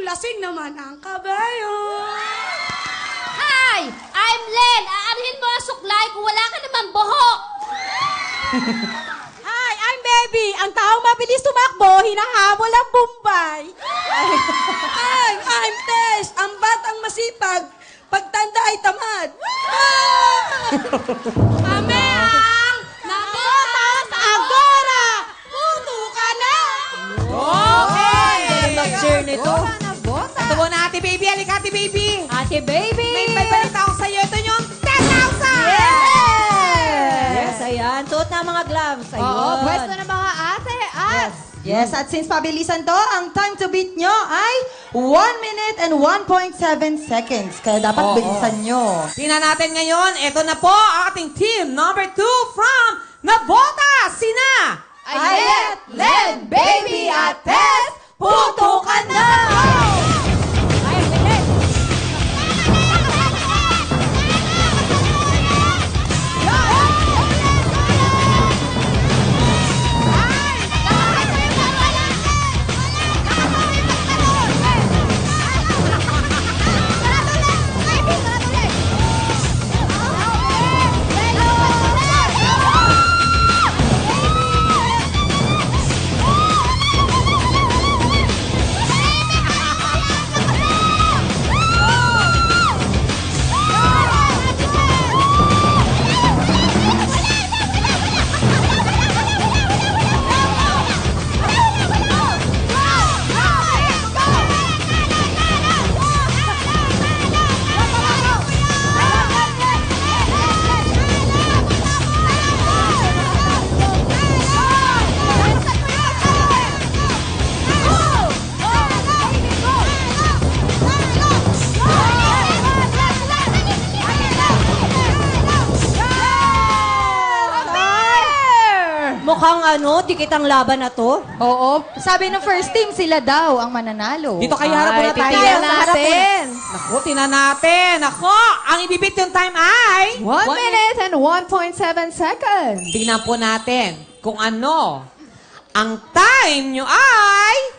lasing naman ang kabayo. Hi! I'm Len. Aanhin mo ang suklay kung wala ka naman buhok. Hi, I'm Baby. Ang taong mabilis tumakbo, hinahabol ang Bombay. Hi, I'm Tess. Ang batang masipag, pagtanda ay tamad. Kami ang Nabotas Agora! Puto ka na! Okay! Mag-share nito. Nabota. Ito muna, Ate Baby. Halika, Ate Baby. Ate baby! May balita ako sa'yo. Ito yung 10,000! Yes, ayan. Suot na mga gloves. Ayun. Oo, pwesto ng mga ate at... Yes, at since pabilisan to, ang time to beat nyo ay 1 minute and 1.7 seconds. Kaya dapat Oo. bilisan nyo. Tingnan natin ngayon. Ito na po ang ating team number 2 from Nabota. Sina? Ayet, Len, Baby, at Tess, puto ka na! Mukhang dikit ang laban na to. Oo. Sabi ng first team, sila daw ang mananalo. Dito kayo, harap muna tayo. Tingnan Sa harap natin. Naku, tingnan natin. Naku, ang ibibit yung time ay... 1 minute and 1.7 seconds. Tingnan po natin kung ano. Ang time nyo ay...